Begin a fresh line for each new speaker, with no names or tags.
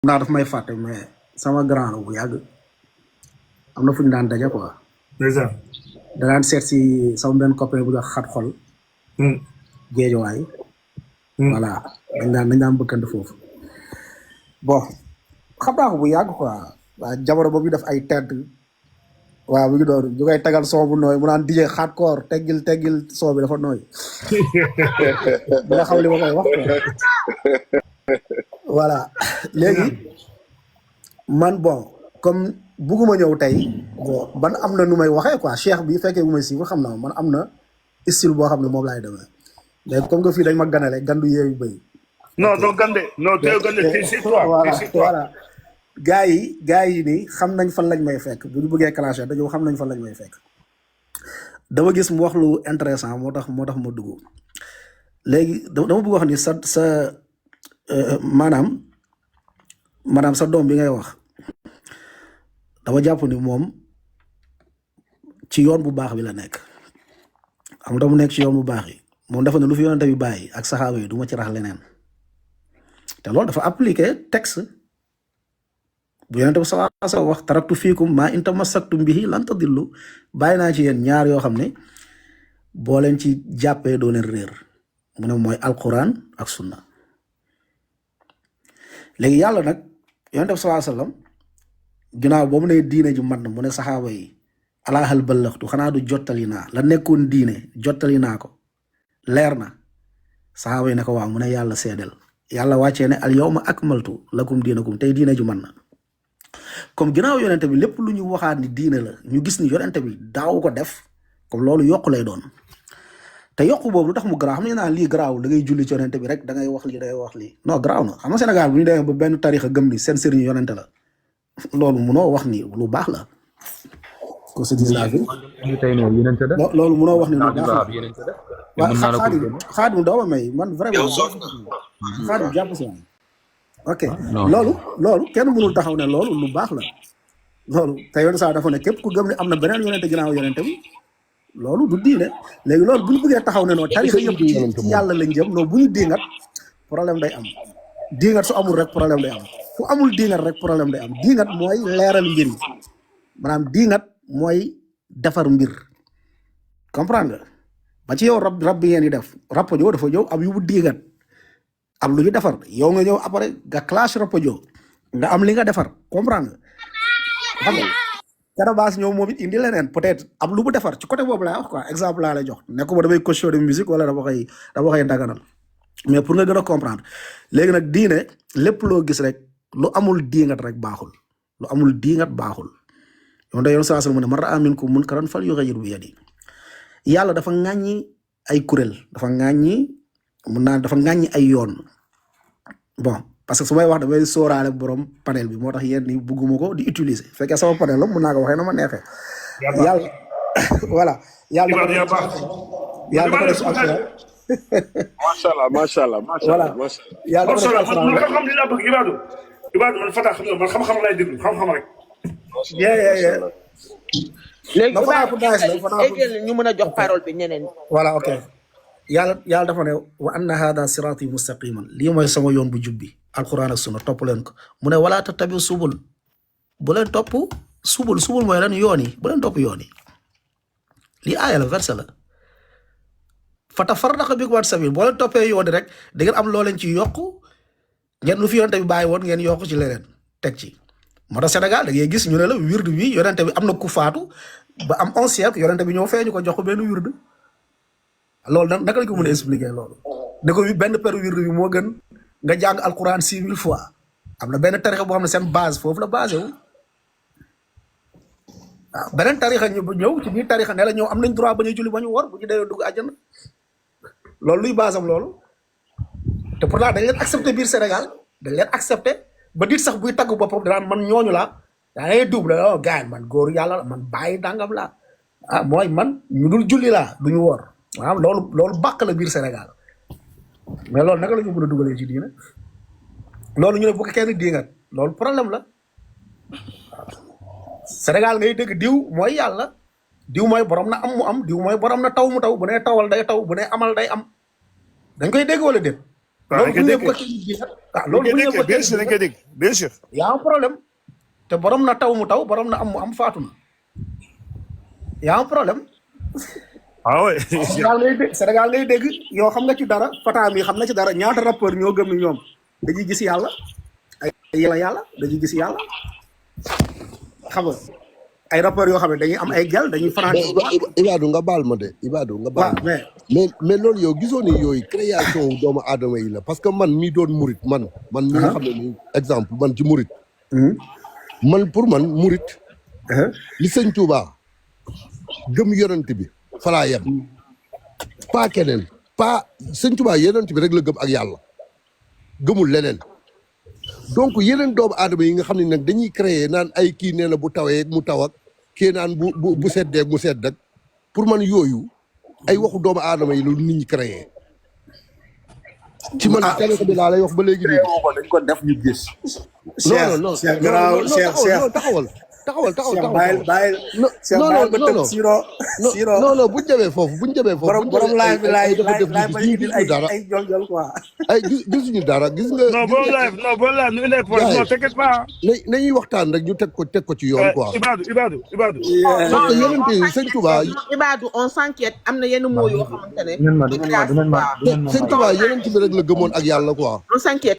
naa daf may fàtte mais sama grand la bu yàgg am na fu ñu daan daje quoi.
déjà.
da daan seet si sama benn copain bu jox xat xol. géejowaay. voilà dañ daan bëkkante foofu. bon xam naa ko bu yàgg quoi waa jamono boobu def ay tedd waaw bu ngi doon ñu koy tegal son bu nooy mu naan dijee xaat koor teggil son bi dafa nooy. bi nga xam li ma koy wax quoi. voilà léegi man bon comme bugguma ñëw tey bon ban am na nu may waxee quoi cheikh bi fekkee bu may si xam naa man am na style boo xam ne moom laay demee mais comme que fii dañ ma ganale gandu yeeyu bëy.
non non gande non teew gande c'est toi.
voilà gars yi nii xam nañ fan lañ may fekk bu ñu bëggee clasher dañoo xam nañ fan lañ may fekk. dama gis mu wax lu intéressant moo tax ma dugg léegi dama bëgg wax ni sa maanaam sa doom bi ngay wax dama jàpp ni moom ci yoon bu baax bi la nekk xam nga mu nekk ci yoon bu baax yi moom dafa ne lu fi yonente bi bàyyi ak saxaaba yi du ma ci rax leneen te loolu dafa appliqué texte bu yonente bi sallallahu alayhi wa sallam wax taraktu fiikum maa in tamassaktum bihi lan tadillu bàyyi naa ci yéen ñaar yoo xam ne boo leen ci jàppee doo leen réer mu ne mooy alquran ak sunna léegi yàlla nag yonente bi sallallahu alayhi wa sallam ginnaaw boo mu ne diine ji mat na mu ne saxaaba yi alaahal ballaxtu xanaa du jottali naa la nekkoon diine jottali naa ko leer na saxaaba yi ne ko waaw mu ne yàlla seedel yàlla wàccee ne al yawma akmaltu lakum diinakum tey diine ju man na comme ginnaaw yonente bi lépp lu ñu waxaat ni diine la ñu gis ni yonente bi daaw ko def comme loolu yokku lay doon te yokku boobu lu tax mu garaaw xam ne naa lii garaaw da ngay julli ci yonente bi rek da ngay wax lii da ngay wax lii non garaaw na xam nga Sénégal bu ñu demee ba benn tarixa gëm ni seen sëriñ yonente la loolu munoo wax ni lu baax la ko se dis la vie loolu munoo wax ni lu baax la waaw xaadim dooma may man vraiment xaadim jàpp si ok loolu kenn mënul taxaw ne loolu lu baax la loolu te yoon saa dafa ne képp ku gëm ne am na beneen yonente ginnaaw yonente bi loolu du diine léegi loolu bu ñu bëggee taxaw ne noonu tarixa yëpp ci yàlla lañ jëm noonu bu ñu diingat problème day am diingat su amul rek problème day am fu amul diingat rek problème day am diingat mooy leeral mbir yi maanaam diingat mooy defar mbir comprendre nga ba ci yow rab bi ngeen di def rapajo dafa ñëw am yu bu diingat am lu ñu defar yow nga ñëw après nga clash rapajo nga am li nga defar comprendre nga xam nga Canabasse ñëw moom it indi leneen peut-être am lu mu defar ci côté boobu laay wax quoi exemple laa lay jox nekk ba damay cautionner musique wala dama koy daganal mais pour nga gën a comprendre léegi nag diine lépp loo gis rek lu amul diingat rek baaxul lu amul diingat baaxul yow da yoon saa mu ne man ra'a minkum munkaran falyughayyirhu bi yadihi yàlla dafa ŋàññi ay kuréel dafa ŋàññi ay yoon bon parce que su may wax damay sóoraale borom panel bi moo tax yéen ni bugguma ko di utiliser fekkee sama panel la mun naa ko waxee na ma neexee yàlla voilà yàlla dafa def
macha allah
voilà yàlla dafa def
man xam-xam li laa bëgg Ibadou man Fata xam nga man xam-xam lay déglu xam-xam rek
léegi Ibadou ñu mën a jox parole bi ñeneen
voilà ok yàlla dafa ne wa anna hada sirati mustaqiman lii mooy sama yoon bu jubbi alquran ak sunna topp leen ko mu ne wala tattabi subul bu leen topp subul mooy lan yoon yi bu leen topp yoon yi lii aaya la verset la fatafarraqa bikum an sabil boo leen toppee yoon rek da ngeen am loo leen ci yokk ngeen lu fi yonente bi bàyyi woon ngeen yokk ci leneen teg ci moo tax Sénégal da ngay gis ñu ne la wird bi yonente bi am na ku faatu ba am 11 siècle yonente bi ñëw fee ñu ko jox ko benn wird loolu nag naka lañ ko mën a expliquer loolu ne ko benn per wird bi moo gën nga jàng alquran 6000 fois am na benn tarixa boo xam ne seen base foofu la basé wu waaw beneen tarixa ñëw ci biir tarixa ne la ñëw am nañ droit ba ñuy julli ba ñu wor bu ñu dee dugg àjjana loolu luy base am loolu te pourtant dañ leen accepté biir Sénégal dañ leen accepté ba dit sax buy tagg boppam danaan man ñooñu laa daa ngay double la gars man góor yàlla la man bàyyi dàngam laa mooy man ñu dul julli laa du ñu wor waaw loolu bàq la biir Sénégal mais loolu naka la ñu mën a dugalee ci diine loolu ñu ne bu ko kenn diingat loolu problème la waaw Sénégal ngay dégg diw mooy yàlla diw mooy borom na am mu am diw mooy borom na taw mu taw bu nee tawal day taw bu nee amal day am dañ koy dégg wala déet
waaw
loolu bu ñu bu ko kenn gis loolu bu ñu ko
bien sûr dañ koy dégg bien sûr.
y a un problème te borom na taw mu taw borom na am mu am faatu na y a un problème.
ah oui.
Sénégal ngay dégg yow xam nga ci dara Fata mi xam na ci dara ñaata rappeur ñoo gëm ni ñoom dañuy gis yàlla ay yàlla dañuy gis yàlla xam nga ay rappeurs yoo xam ne dañuy am ay gel dañuy fanaan.
Ibadou nga baal ma de Ibadou nga baal ma mais loolu yow gisoo ni yooyu création doomu aadama yi la parce que man mii doon murit man mi nga xam ne ni exemple man ci murit man pour man murit li sëñ Touba gëm yonent bi falaa yem pas keneen pas sëñ Touba yonent bi rek la gëm ak yàlla gëmul leneen donc yeneen doomu aadama yi nga xam ne nag dañuy créer naan ay kii nee na bu tawee mu taw ak kii naan bu seddee mu sedd ak pour man yooyu ay waxu doomu aadama yi la nit ñi créer ci man tariix bi laa lay wax ba léegi nii
dañ ko def ñu gis.
non non non taxawal non buñ demee foofu
borom live bi laay
gisuñu dara
ay jol quoi
ay gisuñu dara gis nga
non bon live nu indee point non t'inquiète pas.
nañuy waxtaan rek ñu teg ko ci yoon quoi.
Ibadou.
parce que yeneen yi sëñ Touba.
Ibadou on s'inquiète am na yenn mots yoo xamante ne.
sëñ Touba yeneen bi rek la gëmoon ak yàlla quoi.
on s'inquiète.